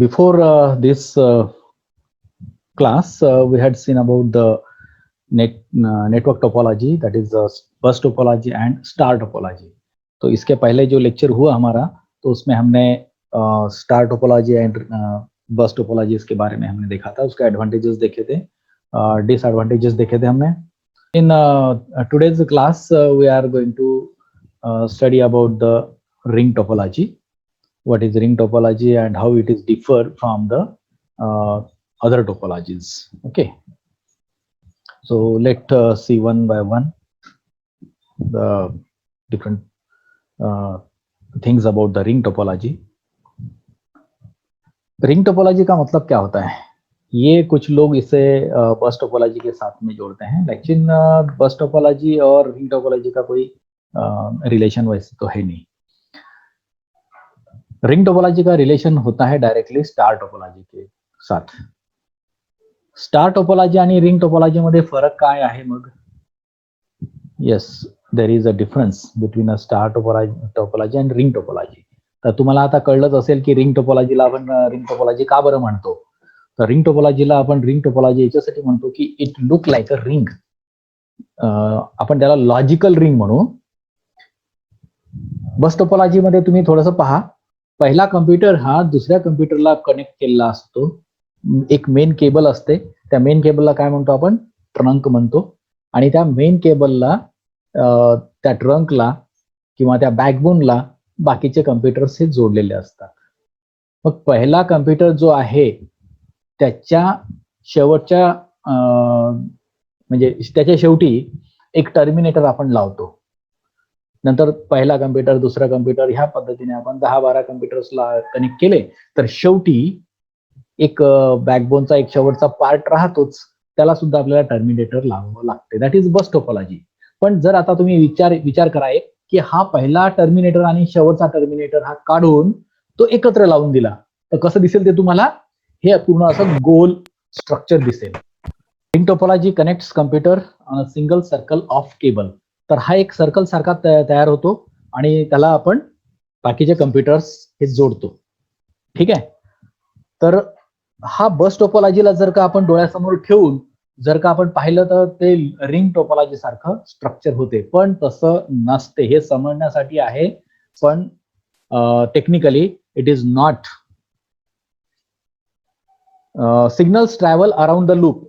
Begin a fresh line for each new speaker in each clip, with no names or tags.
Before this class, we had seen about the network topology, that is bus topology and star topology. तो इसके पहले जो lecture हुआ हमारा, तो उसमें हमने star topology and bus topology के बारे में हमने देखा था, उसके एडवांटेजेस देखे थे, डिसएडवांटेजेस देखे थे हमने. In today's class we are going to study about the ring topology. What is ring topology and how it is differ from the other topologies. Okay, so let's see one by one the different things about the ring topology. Ring topology का मतलब क्या होता है? ये कुछ लोग इसे बस topology के साथ में जोड़ते हैं, लेकिन बस टोपोलॉजी और रिंग टोपोलॉजी का कोई रिलेशन वैसे तो है नहीं. रिंग टोपोलॉजी का रिलेशन होता है डायरेक्टली स्टार टोपोलॉजी के साथ. स्टार टोपोलॉजी आणि रिंग टोपोलॉजी मध्ये फरक काय आहे मग? Yes, there is a difference between a star topology and ring topology. तर तुम्हाला आता कळलंच असेल की रिंग टोपोलॉजीला आपण रिंग टोपोलॉजी का बरं म्हणतो. तर रिंग टोपोलॉजीला आपण रिंग टोपोलॉजी याच्यासाठी म्हणतो की it look like a ring. आपण त्याला लॉजिकल रिंग म्हणू. बस टोपोलॉजी मध्ये तुम्ही थोडंसं पहा, पहिला कम्प्युटर हा दुसऱ्या कम्प्युटरला कनेक्ट केलेला असतो. एक मेन केबल असते, त्या मेन केबलला काय म्हणतो आपण? ट्रंक म्हणतो. आणि त्या मेन केबलला त्या ट्रंकला किंवा त्या बॅकबोनला बाकीचे कम्प्युटर्स हे जोडलेले असतात. मग पहिला कम्प्युटर जो आहे त्याच्या शेवटच्या म्हणजे त्याच्या शेवटी एक टर्मिनेटर आपण लावतो. नंतर पहिला कम्प्युटर, दुसरा कम्प्युटर, ह्या पद्धतीने आपण 10-12 कम्प्युटर्सला कनेक्ट केले तर शेवटी एक बॅकबोनचा एक शेवटचा पार्ट राहतोच, त्याला सुद्धा आपल्याला टर्मिनेटर लावावं लागते. That is bus topology. पण जर आता तुम्ही विचार करा की हा पहिला टर्मिनेटर आणि शेवटचा टर्मिनेटर हा काढून तो एकत्र लावून दिला तर कसं दिसेल ते तुम्हाला? हे पूर्ण असं गोल स्ट्रक्चर दिसेल. Ring topology connects computer on a single circle of cable. तर हा एक सर्कल सारखा तयार होतो आणि त्याला आपण बाकीचे कम्प्युटर्स हे जोडतो. ठीक आहे. तर हा बस टोपोलॉजीला जर का आपण डोळ्यासमोर ठेवून जर का आपण पाहिलं तर ते रिंग टोपोलॉजी सारखं स्ट्रक्चर होते, पण तसं नसते. हे समजण्यासाठी आहे, पण technically it is not. Signals travel around the loop.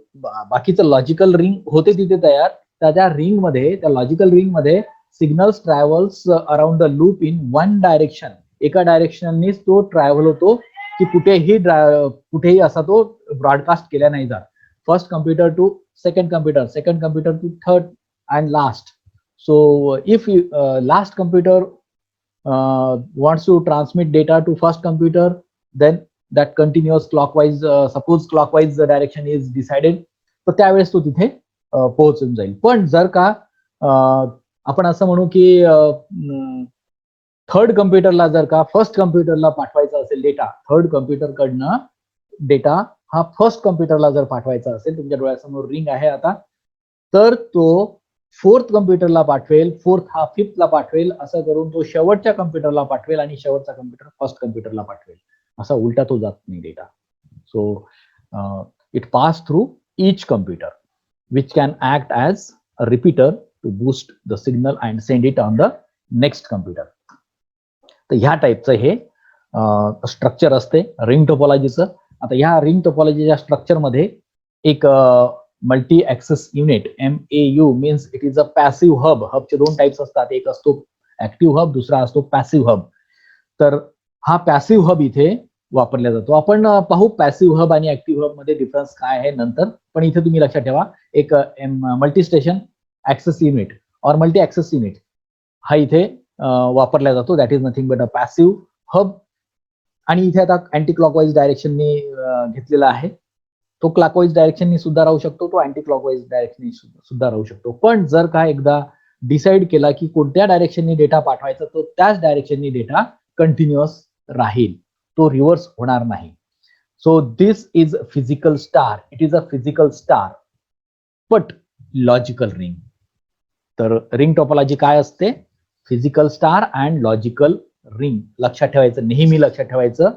बाकीचं लॉजिकल रिंग होते तिथे तयार, त्या रिंग मध्ये, त्या लॉजिकल रिंग मध्ये signals travels around the loop in one direction. एका डायरेक्शननीच तो ट्रॅव्हल होतो की कुठेही असा तो ब्रॉडकास्ट केला नाही जात. First computer to second computer to third and last. So if last computer wants to transmit data to first computer, then that continuous clockwise, suppose clockwise the direction is decided, तर त्यावेळेस तो तिथे पोहोचून जाईल. पण जर का आपण असं म्हणू की थर्ड कम्प्युटरला जर का फर्स्ट कम्प्युटरला पाठवायचा असेल डेटा, थर्ड कम्प्युटरकडनं डेटा हा फर्स्ट कम्प्युटरला जर पाठवायचा असेल, तुमच्या डोळ्यासमोर रिंग आहे आता, तर तो फोर्थ कम्प्युटरला पाठवेल, फोर्थ हा फिफ्थला पाठवेल, असं करून तो शेवटच्या कम्प्युटरला पाठवेल आणि शेवटचा कम्प्युटर फर्स्ट कम्प्युटरला पाठवेल. असा उलटा तो जात नाही data. So it pass through each computer which can act as a repeater to boost the signal and send it on the next computer. तर ह्या टाईपचं हे स्ट्रक्चर असते रिंग टोपोलॉजीचं. आता ह्या रिंग टोपोलॉजीच्या स्ट्रक्चर मध्ये एक multi access unit, MAU means it is a passive hub. हबचे दोन टाइप्स असतात, एक असतो ऍक्टिव्ह हब, दुसरा असतो पॅसिव्ह हब. तर हा पॅसिव्ह हब इथे वापरला जातो. आपण पाहू पॅसिव्ह हब आणि ऍक्टिव्ह हब मध्ये डिफरन्स काय आहे नंतर. पण इथे तुम्ही लक्षात ठेवा, एक मल्टी स्टेशन ऍक्सेस युनिट और मल्टी ऍक्सेस युनिट हा इथे वापरला जातो. That is nothing but a passive hub. आणि इथे आता अँटी क्लॉकवाईज डायरेक्शननी घेतलेला आहे. तो क्लॉकवाईज डायरेक्शननी सुद्धा राहू शकतो, तो अँटी क्लॉकवाईज डायरेक्शननी सुद्धा राहू शकतो. पण जर का एकदा डिसाईड केला की कोणत्या डायरेक्शननी डेटा पाठवायचा, तो त्याच डायरेक्शननी डेटा कंटिन्युअस राहील, तो रिव्हर्स होणार नाही. So this is physical star. It is a physical star but logical ring. तर रिंग टोपोलॉजी काय असते? Physical star and logical ring. लक्षात ठेवायचं, नेहमी लक्षात ठेवायचं.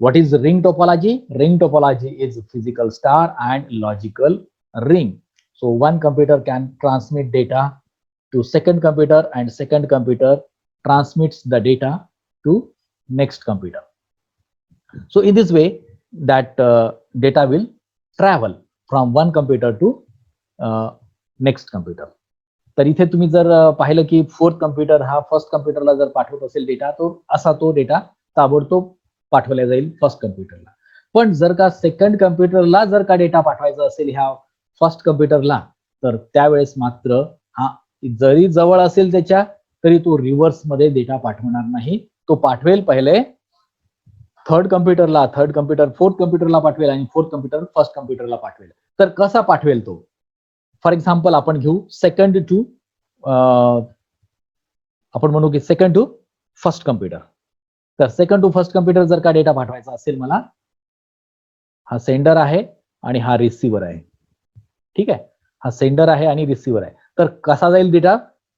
What is ring topology? Ring topology is physical star and logical ring. So one computer can transmit data to second computer and second computer transmits the data to next computer. So in this way that data will travel from one computer to next computer. तर इथे तुम्ही जर पाहिलं की fourth computer हा first कम्प्युटरला जर पाठवत असेल डेटा तो असा तो डेटा ताबडतोब पाठवला जाईल फर्स्ट कम्प्युटरला. पण जर का सेकंड कम्प्युटरला जर का डेटा पाठवायचा असेल ह्या फर्स्ट कम्प्युटरला तर त्यावेळेस मात्र हा जरी जवळ असेल त्याच्या तरी तो रिव्हर्स मध्ये डेटा पाठवणार नाही. तो पाठवेल पहिले थर्ड कम्प्युटर फोर्थ कम्प्युटरला पाठवेल आणि फोर्थ कम्प्युटर फर्स्ट कम्प्युटरला पाठवेल. तर कसा पाठवेल तो? फॉर एक्झाम्पल आपण घेऊ सेकंड टू आपण म्हणू की सेकंड टू फर्स्ट कम्प्युटर. तर सेकंड टू फर्स्ट कम्प्युटर जर का डेटा पाठवायचा असेल मला, हा सेंडर आहे आणि हा रिसिव्हर आहे. ठीक आहे, हा सेंडर आहे आणि रिसिव्हर आहे. तर कसा जाईल डेटा?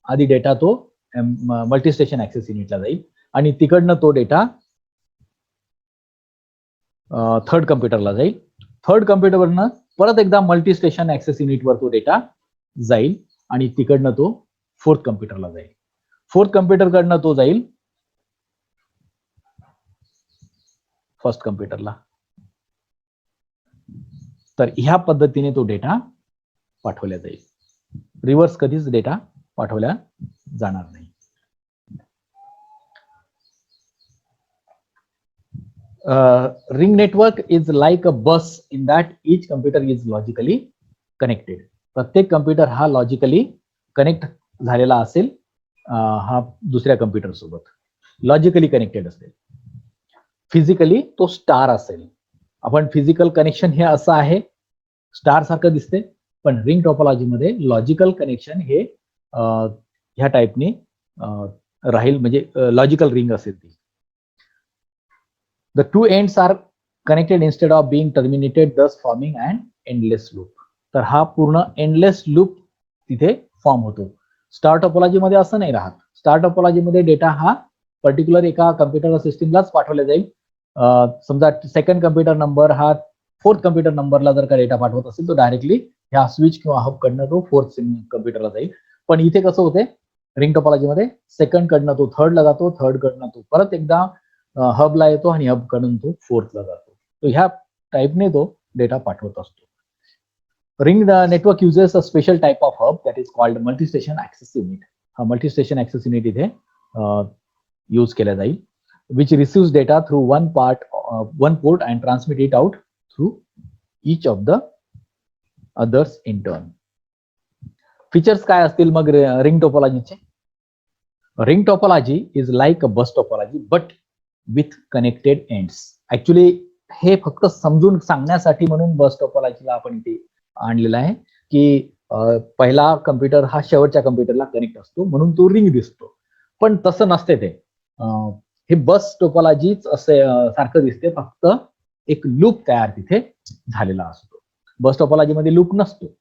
आधी डेटा तो मल्टीस्टेशन ऍक्सेस युनिटला जाईल आणि तिकडनं तो डेटा थर्ड कम्प्युटरला जाईल. थर्ड कम्प्युटरवरनं परत एकदा मल्टीस्टेशन ऍक्सेस युनिटवर तो डेटा जाईल आणि तिकडनं तो फोर्थ कम्प्युटरला जाईल. फोर्थ कम्प्युटरकडनं तो जाईल फर्स्ट कम्प्युटरला. तर ह्या पद्धतीने तो डेटा पाठवला जाईल. रिव्हर्स कधीच डेटा पाठवला जाणार नाही. Ring network is like a bus in that each computer is logically connected. प्रत्येक कम्प्युटर हा लॉजिकली कनेक्ट झालेला असेल हा दुसऱ्या कम्प्युटर सोबत लॉजिकली कनेक्टेड असेल. फिजिकली तो स्टार असेल. आपण फिजिकल कनेक्शन हे असं आहे स्टार सारखं दिसते, पण रिंग टोपोलॉजी मध्ये लॉजिकल कनेक्शन हे ह्या टाइपने राहील, म्हणजे लॉजिकल रिंग असेल ती. The two ends are connected instead of being terminated, thus forming an endless loop. तर हा पूर्ण एंडलेस लूप तिथे फॉर्म होतो. स्टार टोपोलॉजी मध्ये असं नाही राहत. स्टार टोपोलॉजी मध्ये डेटा हा पर्टिक्युलर एका कम्प्युटर सिस्टीमलाच पाठवला जाईल. समजा सेकंड कम्प्युटर नंबर हा फोर्थ कम्प्युटर नंबरला जर का डेटा पाठवत असेल तर डायरेक्टली ह्या स्विच किंवा हब कडनं तो फोर्थ कम्प्युटरला जाईल. पण इथे कसं होते रिंग टोपोलॉजी मध्ये सेकंड कडनं तो थर्डला जातो, थर्ड कडनं तो परत एकदा हबला येतो आणि हब कडून तो फोर्थला जातो. तो ह्या टाइपने तो डेटा पाठवत असतो. Ring network uses a special type of hub that is called multistation access unit. हा मल्टीस्टेशन ऍक्सेस युनिट इथे यूज केला जाईल, which receives data through one port and transmit it out through each of the others in turn. Features काय असतील मग ring टोपोलॉजीचे? Ring topology is like a bus topology but with connected ends. Actually हे फक्त समजून सांगण्यासाठी म्हणून बस टोपोलॉजीला आपण इथे आणलेला आहे की पहिला कम्प्युटर हा शेवटच्या कम्प्युटरला कनेक्ट असतो म्हणून तो रिंग दिसतो, पण तसं नसते ते. हे बस टोपोलॉजीच असे सारखं दिसते, फक्त एक लूप तयार तिथे झालेला असतो. बस टोपोलॉजी मध्ये लूप नसतो.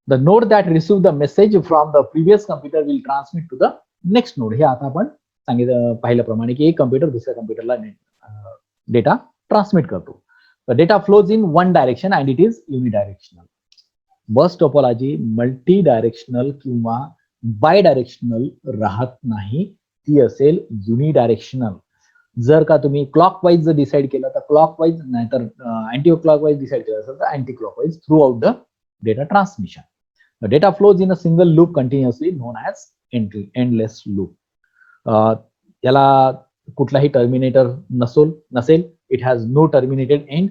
The node that receive the message from the previous computer will transmit to the next node. हे आता आपण पाहिल्याप्रमाणे की एक कम्प्युटर दुसऱ्या कम्प्युटरला डेटा ट्रान्समिट करतो. Data flows in one direction and it is unidirectional. Bus topology multidirectional किंवा बाय डायरेक्शनल राहत नाही, ती असेल युनिडायरेक्शनल. जर का तुम्ही क्लॉकवाईज जर डिसाईड केलं तर क्लॉकवाईज, नाहीतर अँटी क्लॉकवाईज डिसाईड केलं असेल तर anti clockwise throughout the data transmission. Data flows in a single loop continuously known as endless loop. याला कुठलाही टर्मिनेटर नसेल. It has no terminated end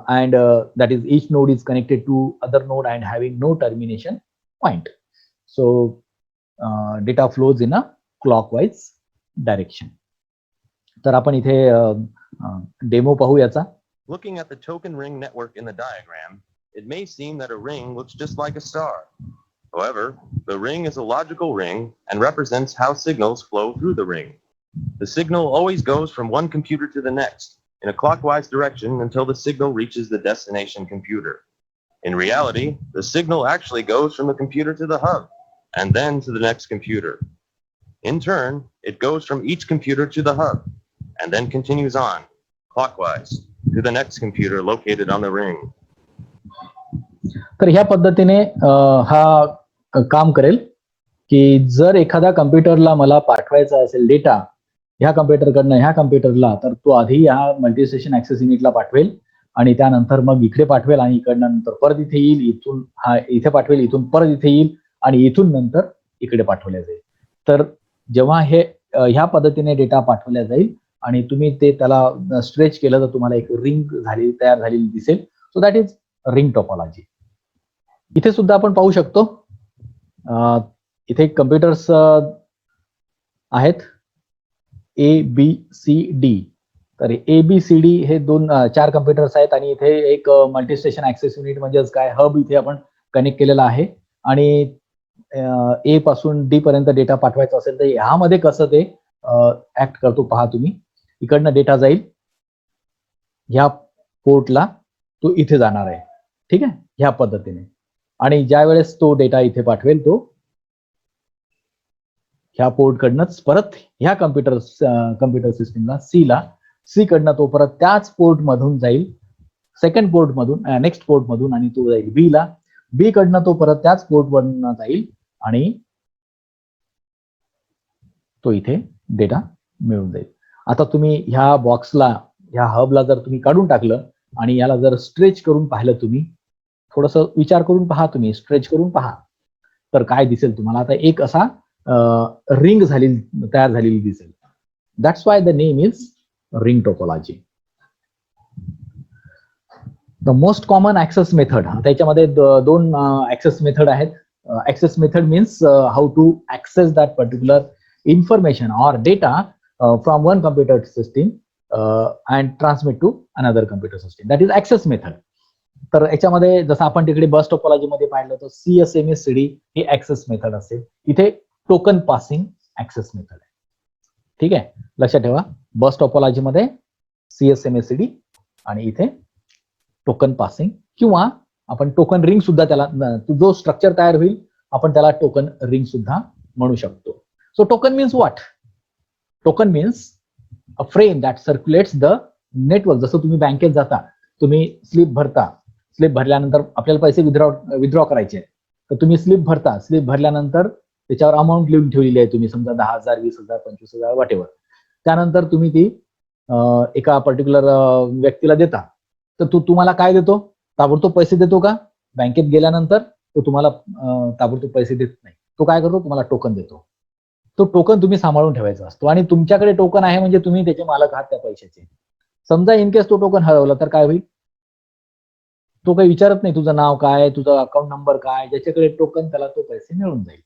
and that is each node is connected to other node and having no termination point. So data flows in a clockwise direction. तर आपण इथे demo पाहू याचा.
Looking at the token ring network in the diagram, it may seem that a ring looks just like a star. However, the ring is a logical ring and represents how signals flow through the ring. The signal always goes from one computer to the next in a clockwise direction until the signal reaches the destination computer. In reality, the signal actually goes from the computer to the hub and then to the next computer. In turn, it goes from each computer to the hub and then continues on, clockwise to the next computer located on the ring.
तर ह्या पद्धतीने हा काम करेल की जर एखाद्या कम्प्युटरला मला पाठवायचा असेल डेटा ह्या कम्प्युटरकडनं ह्या कम्प्युटरला, तर तो आधी ह्या मल्टीस्टेशन ऍक्सेस युनिटला पाठवेल आणि त्यानंतर मग इकडे पाठवेल आणि इकडनं नंतर परत इथे येईल, इथून हा इथे पाठवेल, इथून परत इथे येईल आणि इथून नंतर इकडे पाठवल्या जाईल. तर जेव्हा हे ह्या पद्धतीने डेटा पाठवल्या जाईल आणि तुम्ही ते त्याला स्ट्रेच केलं तर तुम्हाला एक रिंग तयार झालेली दिसेल. So that is ring topology. इथे सुद्धा आपण पाहू शकतो इथे कम्प्युटर्स आहेत ABCD. तर ABCD हे 4 कम्प्युटर्स आहेत आणि इथे एक मल्टीस्टेशन ऍक्सेस युनिट म्हणजेच काय हब इथे आपण कनेक्ट केलेला आहे आणि A पासून D पर्यंत डेटा पाठवायचा असेल तर ह्यामध्ये कसं ते ऍक्ट करतो पहा तुम्ही. इकडनं डेटा जाईल ह्या पोर्टला, तो इथे जाणार आहे, ठीक आहे, ह्या पद्धतीने. आणि ज्या वेळेस तो डेटा इथे पाठवेल तो ह्या पोर्ट कडनंच परत ह्या कम्प्युटर सिस्टीमला सी कडनं तो परत त्याच पोर्ट मधून जाईल, सेकंड पोर्ट मधून, नेक्स्ट पोर्ट मधून, आणि तो जाईल बी कडनं तो परत त्याच पोर्ट वरून जाईल आणि तो इथे डेटा मिळून जाईल. आता तुम्ही ह्या बॉक्सला, ह्या हबला जर तुम्ही काढून टाकलं आणि याला जर स्ट्रेच करून पाहिलं, तुम्ही थोडस विचार करून पहा, तुम्ही स्ट्रेच करून पहा, तर काय दिसेल तुम्हाला. आता एक असा रिंग तयार झालेली दिसेल. That's why the name is ring topology. The most common access method, त्याच्यामध्ये 2 ऍक्सेस मेथड आहेत. Access method means how to access that particular information or data from one computer system and transmit to another computer system. That is access method. तर याच्यामध्ये जसं आपण तिकडे बस topology मध्ये पाहिलं तर CSMACD ही ऍक्सेस मेथड असेल. इथे टोकन पासिंग ऍक्सेस मेथड आहे, ठीक आहे, लक्षात ठेवा. बस टोपोलॉजी मध्ये CSMACD आणि इथे टोकन पासिंग, किंवा आपण टोकन रिंग सुद्धा, त्याला जो स्ट्रक्चर तयार होईल आपण त्याला टोकन रिंग सुद्धा म्हणू शकतो. So token means what? Token means a frame that circulates the network. जसं तुम्ही बँकेत जाता, तुम्ही स्लिप भरता, स्लिप भरल्यानंतर आपल्याला पैसे विथड्रॉ करायचे, तर तुम्ही स्लिप भरता, स्लिप भरल्यानंतर त्याच्यावर अमाऊंट लिहून ठेवलेली आहे, तुम्ही समजा 10,000, 20,000, 25,000 वॉटेवर. त्यानंतर तुम्ही ती एका पर्टिक्युलर व्यक्तीला देता, तर तुम्हाला काय देतो, ताबडतोब पैसे देतो का? बँकेत गेल्यानंतर तो तुम्हाला ताबडतोब पैसे देत नाही, तो काय करतो, तुम्हाला टोकन देतो. तो टोकन तुम्ही सांभाळून ठेवायचा असतो आणि तुमच्याकडे टोकन आहे म्हणजे तुम्ही त्याचे मालक आहात त्या पैशाचे. समजा इन केस तो टोकन हरवला तर काय होईल? तो काही विचारत नाही तुझं नाव काय, तुझा अकाउंट नंबर काय, ज्याच्याकडे टोकन त्याला तो पैसे मिळून जाईल.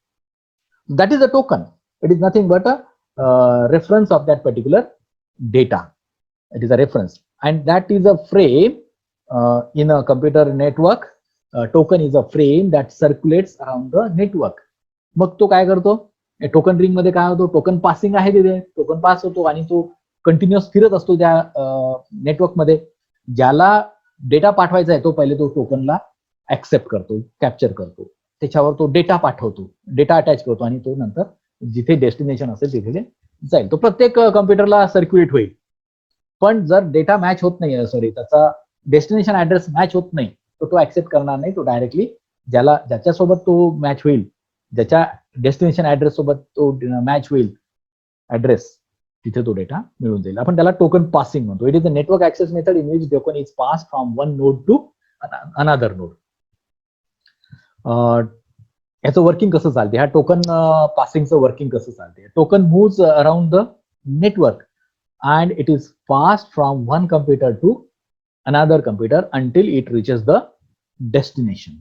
That is a token. It is nothing but a reference of that particular data. It is a reference and that is a frame in a computer network. Token is a frame that circulates around the network. मग तो काय करतो, token ring मध्ये काय होतो, token passing आहे, तिथे token pass होतो आणि तो कंटिन्युअस फिरत असतो त्या नेटवर्क मध्ये. ज्याला डेटा पाठवायचा आहे तो पहिले तो टोकनला ऍक्सेप्ट करतो, कॅप्चर करतो, त्याच्यावर तो डेटा पाठवतो, डेटा अटॅच करतो आणि तो नंतर जिथे डेस्टिनेशन असेल तिथे ते जाईल. तो प्रत्येक कम्प्युटरला सर्क्युलेट होईल. पण जर डेटा मॅच होत नाही, सॉरी त्याचा डेस्टिनेशन ऍड्रेस मॅच होत नाही, तर तो ऍक्सेप्ट करणार नाही. तो डायरेक्टली ज्याच्यासोबत तो मॅच होईल, ज्याच्या डेस्टिनेशन ऍड्रेस सोबत तो मॅच होईल ऍड्रेस, तिथे तो डेटा मिळून जाईल. आपण त्याला टोकन पासिंग म्हणतो. It is a network access method in which token is pass from one node to another node. याचं वर्किंग कसं चालते, ह्या टोकन पासिंगचं वर्किंग कसं चालते. Token moves around the network and it is passed from one computer to another computer until it reaches the destination.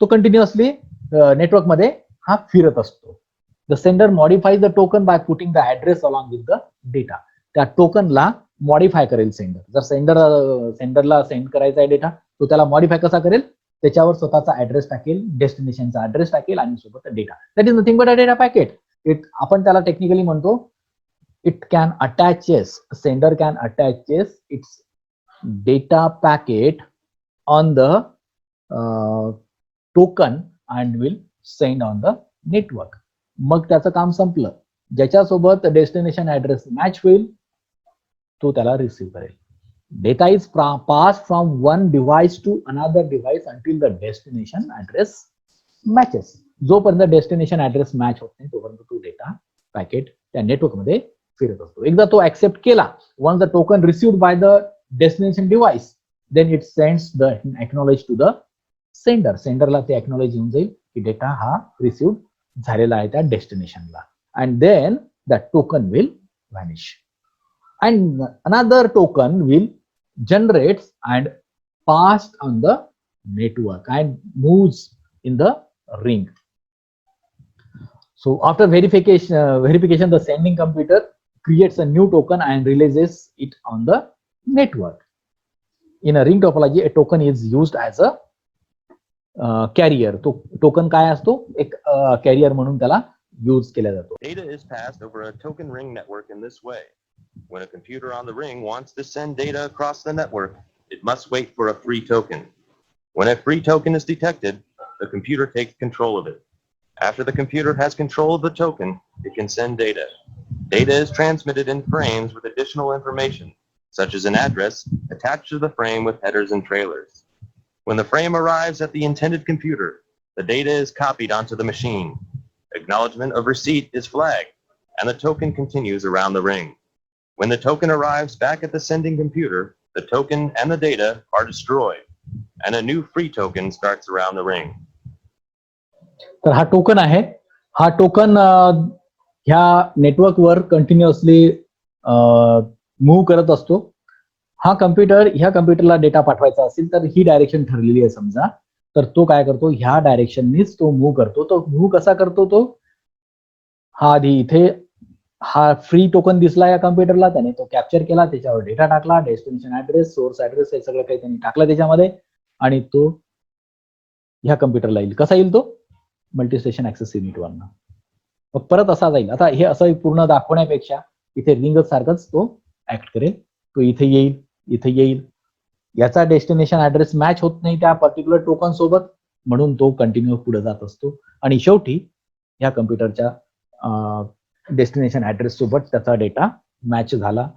तो continuously network मध्ये हा फिरत असतो. The sender modifies the token by putting the address along with the data. त्या टोकनला modify करेल sender. जर सेंडरला send करायचा आहे डेटा, तो त्याला मॉडिफाय कसा करेल, त्याच्यावर स्वतःचा ऍड्रेस टाकेल, डेस्टिनेशनचा ऍड्रेस टाकेल आणि सोबत data. That is nothing but a data packet. आपण त्याला टेक्निकली म्हणतो it can attaches, sender can attaches its data packet on the token and will send on the network. मग त्याचं काम संपलं. ज्याच्यासोबत डेस्टिनेशन ऍड्रेस मॅच होईल तो त्याला रिसिव्ह करेल. Data is pass from one device to another device until the destination address matches. जोपर्यंत डेस्टिनेशन ऍड्रेस मॅच होत नाही तोपर्यंत तो डेटा पॅकेट त्या नेटवर्कमध्ये फिरत असतो. एकदा तो ऍक्सेप्ट केला, once the token received by the destination device, then it sends the acknowledge to the sender. सेंडरला ते एक्नॉलेज येऊन जाईल की डेटा हा रिसिव्ह झालेला आहे त्या डेस्टिनेशनला. And then that token will vanish and another token will generate and pass on the network and moves in the ring. So after verification, the sending computer creates a new token and releases it on the network. In a ring topology, a token is used as a carrier. तो token काय असतो, एक carrier म्हणून त्याला use केला जातो.
Data is passed over a token ring network in this way. When a computer on the ring wants to send data across the network, it must wait for a free token. When a free token is detected, the computer takes control of it. After the computer has control of the token, it can send data. Data is transmitted in frames with additional information, such as an address, attached to the frame with headers and trailers. When the frame arrives at the intended computer, the data is copied onto the machine. Acknowledgement of receipt is flagged, and the token continues around the ring. When the token arrives back at the sending computer, the token and the data are destroyed, and a new free token starts around the ring.
तर हा token आहे, हा token ह्या नेटवर्कवर continuously move करत असतो. हा ह्या कम्प्युटरला डेटा पाठवायचा असेल तर ही डायरेक्शन ठरलेली आहे समजा, तर तो काय करतो, ह्या डायरेक्शननीच तो मूव्ह करतो. तो मूव्ह कसा करतो, तो हा आधी इथे हा फ्री टोकन दिसला या कम्प्युटरला, त्याने तो कॅप्चर केला, त्याच्यावर डेटा टाकला, डेस्टिनेशन ऍड्रेस, सोर्स ऍड्रेस हे सगळं काही त्यांनी टाकलं त्याच्यामध्ये, आणि तो ह्या कम्प्युटरला येईल. कसा येईल तो, मल्टीस्टेशन ऍक्सेस युनिट वरनं. मग परत असा जाईल. आता हे असं पूर्ण दाखवण्यापेक्षा इथे रिंग सारखंच तो ऍक्ट करेल. तो इथे येईल, इथे येईल, याचा डेस्टिनेशन ऍड्रेस मॅच होत नाही त्या पर्टिक्युलर टोकन सोबत, म्हणून तो कंटिन्यू पुढे जात असतो आणि शेवटी ह्या कम्प्युटरच्या डेस्टिनेशन ऍड्रेस सोबत त्याचा डेटा मॅच झाला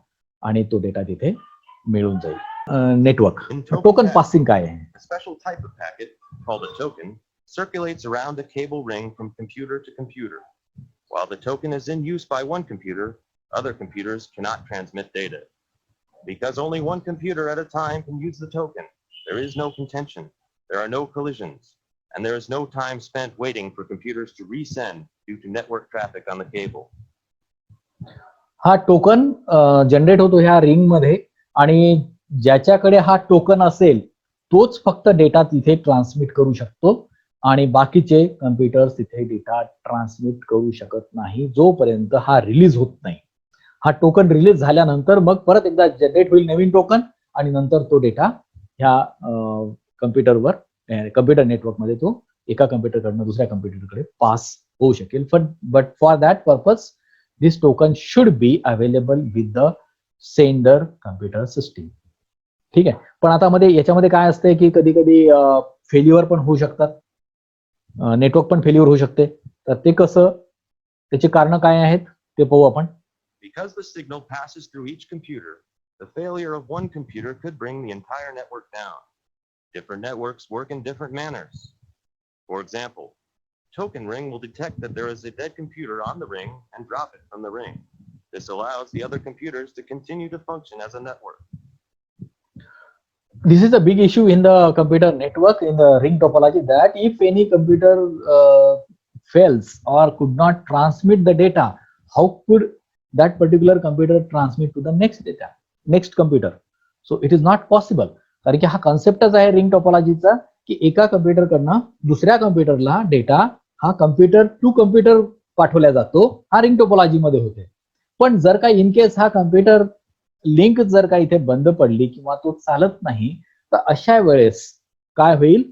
आणि तो डेटा तिथे मिळून जाईल. नेटवर्क टोकन पासिंग काय आहे?
A special type of packet called a token circulates around a cable ring from computer to computer. While the token is in use by one computer, other computers cannot transmit data. Because only one computer at a time can use the token, there is no contention, there are no collisions, and there is no time spent waiting for computers to resend due to network traffic on the cable.
हा token generate होतो ह्या ring मध्ये, आणि ज्याच्याकडे हा token असेल तोच फक्त डेटा तिथे ट्रान्समिट करू शकतो आणि बाकीचे कम्प्युटर्स तिथे डेटा ट्रान्समिट करू शकत नाही जोपर्यंत हा रिलीज होत नाही. हा टोकन रिलीज झाल्यानंतर मग परत एकदा जनरेट होईल नवीन टोकन, आणि नंतर तो डेटा ह्या कम्प्युटरवर, कम्प्युटर नेटवर्कमध्ये तो एका कम्प्युटरकडनं दुसऱ्या कम्प्युटरकडे पास होऊ शकेल. But for that purpose this token should be available with the sender computer system. ठीक आहे. पण आता याच्यामध्ये काय असतंय की कधी कधी फेल्युअर पण होऊ शकतात, नेटवर्क पण फेल्युअर होऊ शकते. तर ते कसं, त्याची कारण काय आहेत ते पाहू आपण.
Because the signal passes through each computer, the failure of one computer could bring the entire network down. Different networks work in different manners. For example, token ring will detect that there is a dead computer on the ring and drop it from the ring. This allows the other computers to continue to function as a network.
This is a big issue in the computer network, in the ring topology, that if any computer fails or could not transmit the data, how could that particular computer transmit to the next computer? So it is not possible. कारण की हा कॉन्सेप्टच आहे ring टोपोलॉजीचा की एका computer कडनं दुसऱ्या कम्प्युटरला data हा कम्प्युटर टू कम्प्युटर पाठवला जातो, हा रिंग टोपोलॉजी मध्ये होते. पण जर का इन केस हा कम्प्युटर लिंक जर का इथे बंद पडली किंवा तो चालत नाही, तर अशा वेळेस काय होईल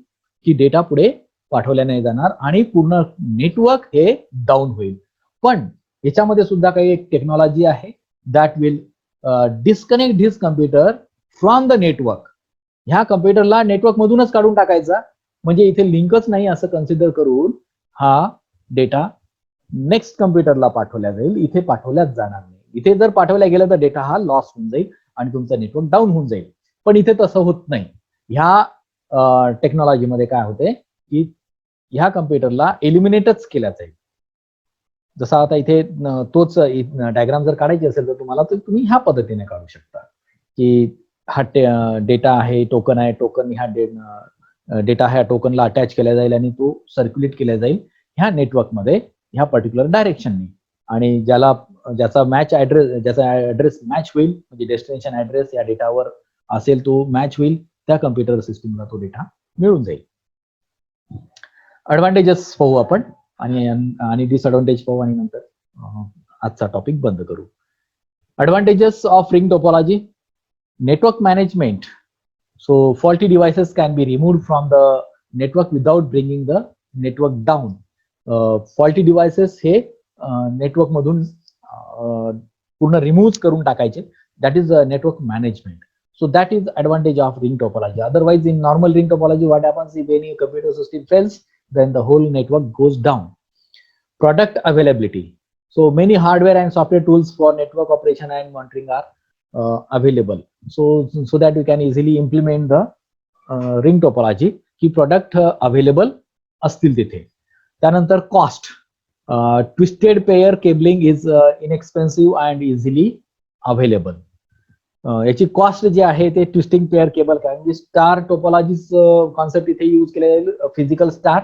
की डेटा पुढे पाठवल्या नाही जाणार आणि पूर्ण नेटवर्क हे डाऊन होईल. पण याच्यामध्ये सुद्धा काही एक टेक्नॉलॉजी आहे that will disconnect this computer from the network. ह्या कम्प्युटरला नेटवर्क मधूनच काढून टाकायचा, म्हणजे इथे लिंकच नाही असं कन्सिडर करून हा डेटा नेक्स्ट कम्प्युटरला पाठवल्या जाईल, इथे पाठवल्याच जाणार नाही. इथे जर पाठवल्या गेला तर डेटा हा लॉस होऊन जाईल आणि तुमचं नेटवर्क डाऊन होऊन जाईल. पण इथे तसं होत नाही. ह्या टेक्नॉलॉजीमध्ये काय होते की ह्या कम्प्युटरला एलिमिनेटच केल्या जाईल. जसं आता इथे तोच डायग्राम जर काढायची असेल तर तुम्हाला तर तुम्ही ह्या पद्धतीने काढू शकता की हा डेटा आहे, टोकन आहे, टोकन ह्या डेटा ह्या टोकनला अटॅच केला जाईल आणि तो सर्क्युलेट केला जाईल ह्या नेटवर्कमध्ये ह्या पर्टिक्युलर डायरेक्शनने, आणि ज्याचा ऍड्रेस मॅच होईल, म्हणजे डेस्टिनेशन ऍड्रेस या डेटावर असेल तो मॅच होईल, त्या कम्प्युटर सिस्टीमला तो डेटा मिळून जाईल. ऍडव्हान्टेजेस पाहू आपण आणि डिसएडव्हान्टेज पाहू आणि नंतर आजचा टॉपिक बंद करू. Advantages of ring topology. Network management. So faulty devices can be removed from the network without bringing the network down. Faulty devices हे नेटवर्क मधून पूर्ण रिमूव्ह करून टाकायचे. That is network management. So that is advantage of ring topology. Otherwise, in normal ring topology, what happens if any computer system fails, then the whole network goes down. Product availability. So many hardware and software tools for network operation and monitoring are available. So that you can easily implement the ring topology की product available असतील तिथे. त्यानंतर cost. Twisted pair cabling is inexpensive and easily available. याची cost जे आहे ते twisting pair cable, कारण star topology concept इथे यूज केले जाईल. फिजिकल स्टार,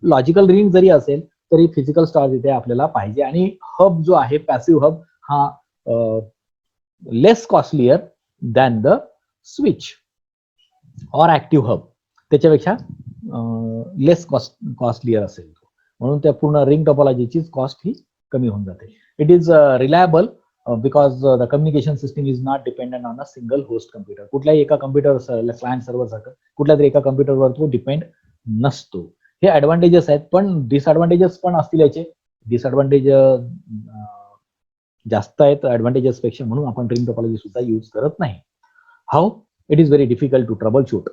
लॉजिकल रिंग जरी असेल तरी फिजिकल स्टार इथे आपल्याला पाहिजे, आणि हब जो आहे पॅसिव्ह हब हा लेस कॉस्टलियर दॅन द स्विच और ऍक्टिव्ह हब, त्याच्यापेक्षा लेस कॉस्टलियर असेल, म्हणून त्या पूर्ण रिंग टोपोलॉजीची कॉस्ट ही कमी होऊन जाते. It is reliable because the communication system is not dependent on a single host computer. कुठल्याही एका कम्प्युटर क्लायंट सर्व्हर सारखं कुठल्या तरी एका कम्प्युटरवर तो डिपेंड नसतो. हे ऍडव्हान्टेजेस आहेत, पण डिसएडव्हान्टेजेस पण असतील याचे. डिसएडव्हान्टेज जास्त आहेत ऍडव्हान्टेजेस पेक्षा, म्हणून आपण रिंग टोपोलॉजी सुद्धा यूज करत नाही. How? It is very difficult to trouble shoot.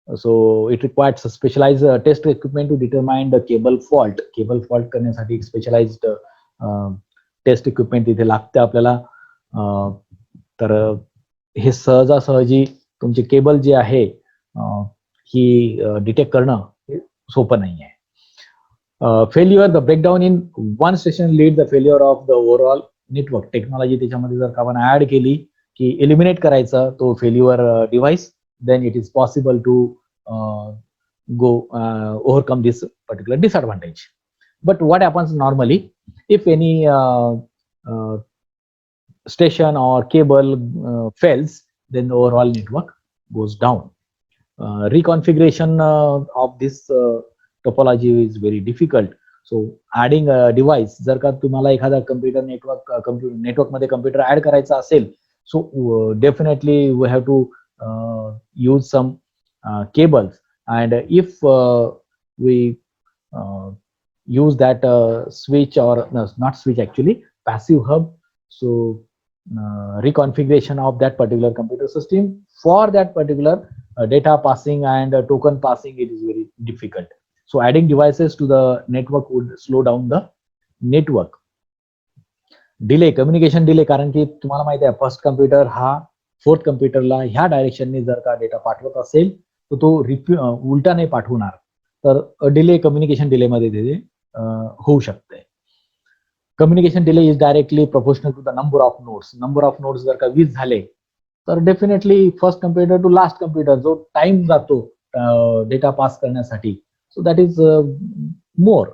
So it requires a specialized test equipment to determine the cable fault. Cable fault करण्यासाठी एक specialized टेस्ट इक्विपमेंट इथे लागते आपल्याला. तर हे सहजासहजी तुमची केबल जी आहे ही डिटेक्ट करणं सोपं नाही आहे. Failure, the breakdown in one station lead the failure of the overall network. Technology त्याच्यामध्ये जर का आपण ऍड केली की एलिमिनेट करायचा तो failure device, then it is possible to overcome this particular disadvantage. But what happens normally if any station or cable fails, then the overall network goes down. Reconfiguration of this topology is very difficult. So adding a device, जर का तुम्हाला एखादा computer network मध्ये computer add करायचा असेल, so definitely we have to use some cables, and if we use that switch, or no, not switch actually, passive hub, so reconfiguration of that particular computer system for that particular data passing and token passing, it is very difficult. So adding devices to the network would slow down the network. Delay, communication delay, कारण की तुम्हाला माहिती आहे first computer हा fourth कम्प्युटरला ह्या डायरेक्शनने जर का डेटा पाठवत असेल तर तो उलटा नाही पाठवणार, तर डिले कम्युनिकेशन डिले मध्ये तिथे होऊ शकते. Communication delay is directly proportional to the number of nodes. Number of nodes जर का 20 झाले तर definitely first computer to last computer जो टाइम जातो डेटा पास करण्यासाठी, so that is more.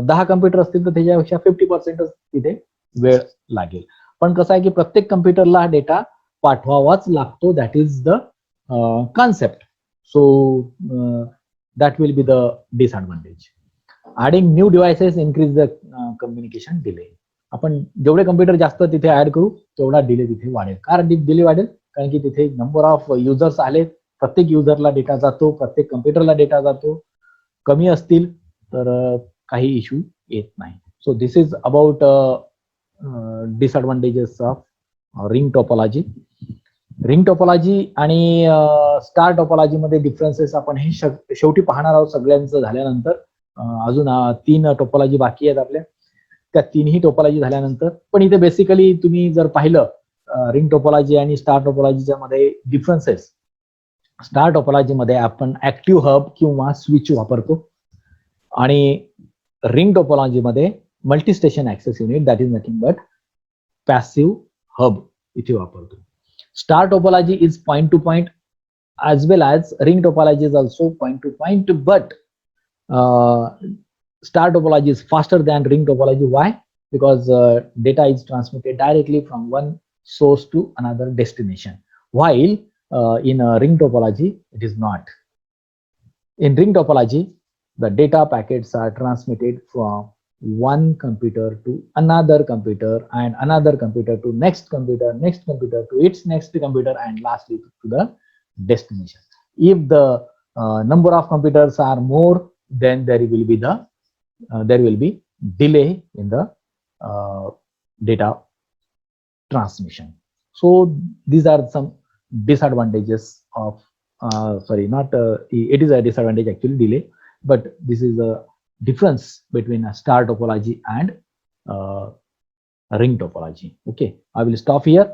10 computer असतील तर त्याच्यापेक्षा 50% तिथे वेळ लागेल. पण कसं आहे की प्रत्येक कम्प्युटरला हा डेटा पाठवावाच लागतो. That is the concept. So that will be the disadvantage. Adding new devices increase the communication delay. आपण जेवढे कम्प्युटर जास्त तिथे ऍड करू तेवढा डिले तिथे वाढेल. कारण डिले वाढेल कारण की तिथे नंबर ऑफ युजर्स आले, प्रत्येक युजरला डेटा जातो, प्रत्येक कम्प्युटरला डेटा जातो. कमी असतील तर काही इश्यू येत नाही. So this is about disadvantages of ring topology. Ring topology आणि स्टार टोपोलॉजी मध्ये डिफरन्सेस आपण हे शेवटी पाहणार आहोत सगळ्यांचं झाल्यानंतर. अजून 3 टोपोलॉजी बाकी आहेत आपल्या. त्या 3ही टोपोलॉजी झाल्यानंतर, पण इथे बेसिकली तुम्ही जर पाहिलं रिंग टोपोलॉजी आणि स्टार टोपोलॉजीच्या मध्ये डिफरन्सेस. स्टार टोपोलॉजी मध्ये आपण ऍक्टिव्ह हब किंवा स्विच वापरतो आणि रिंग टोपोलॉजी मध्ये multi station access unit that is nothing but passive hub इथे वापरतो. Star topology is point to point as well as ring topology is also point to point, but star topology is faster than ring topology. Why? Because data is transmitted directly from one source to another destination, while in ring topology it is not. In ring topology, the data packets are transmitted from one computer to another computer and another computer to next computer to its next computer and lastly to the destination. If the number of computers are more, then there will be delay in the data transmission. So these are some disadvantages of it is a disadvantage actually, delay, but this is a difference between a star topology and ring topology. Okay, I will stop here.